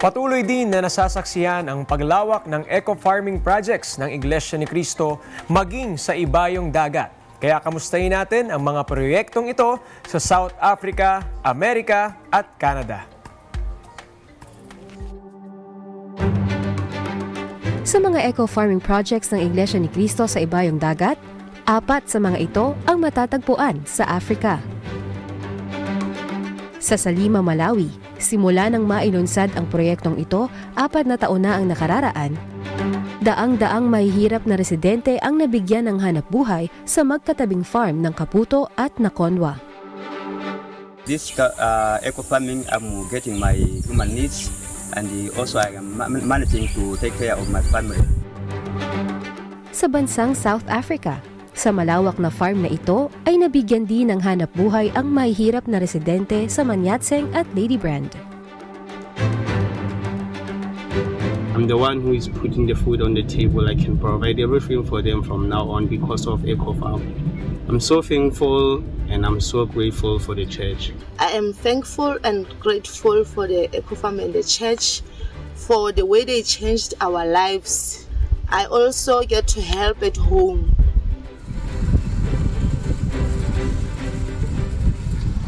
Patuloy din na nasasaksihan ang paglawak ng eco-farming projects ng Iglesia ni Cristo maging sa ibayong dagat. Kaya kamustahin natin ang mga proyektong ito sa South Africa, Amerika at Canada. Sa mga eco-farming projects ng Iglesia ni Cristo sa ibayong dagat, 4 sa mga ito ang matatagpuan sa Africa. Sa Salima, Malawi, simula nang mailunsad ang proyektong ito, 4 na taon na ang nakararaan, daang-daang mahihirap na residente ang nabigyan ng hanapbuhay sa magkatabing farm ng Kaputo at Nakonwa. This eco-farming, I'm getting my human needs and also I am managing to take care of my family. Sa bansang South Africa, sa malawak na farm na ito ay nabigyan din ng hanapbuhay ang mahihirap na residente sa Manyatseng at Ladybrand. I'm the one who is putting the food on the table. I can provide everything for them from now on because of EcoFarm. I'm so thankful and I'm so grateful for the church. I am thankful and grateful for the EcoFarm and the church for the way they changed our lives. I also get to help at home.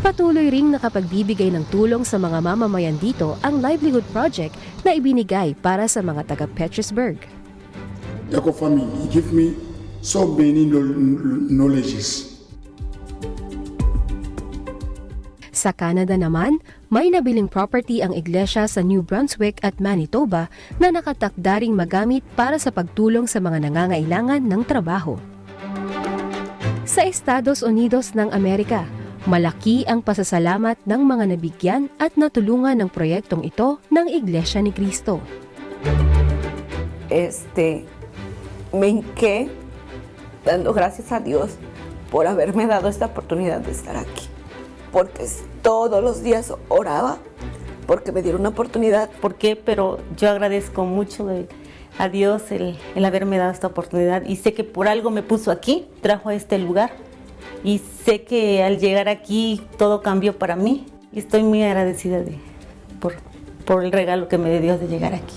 Patuloy ring nakapagbibigay ng tulong sa mga mamamayan dito ang livelihood project na ibinigay para sa mga taga Petersburg. Eco-farming, he give me so many knowledges. Sa Canada naman, may nabiling property ang iglesia sa New Brunswick at Manitoba na nakatakda ring magamit para sa pagtulong sa mga nangangailangan ng trabaho. Sa Estados Unidos ng Amerika, malaki ang pasasalamat ng mga nabigyan at natulungan ng proyektong ito ng Iglesia ni Cristo. Me hinqué dando gracias a Dios por haberme dado esta oportunidad de estar aquí. Porque todos los días oraba porque me dieron una oportunidad. ¿Por qué? Pero yo agradezco mucho a Dios el haberme dado esta oportunidad y sé que por algo me puso aquí, trajo a este lugar. Y sé que al llegar aquí todo cambió para mí y estoy muy agradecida por el regalo que me dio Dios de llegar aquí.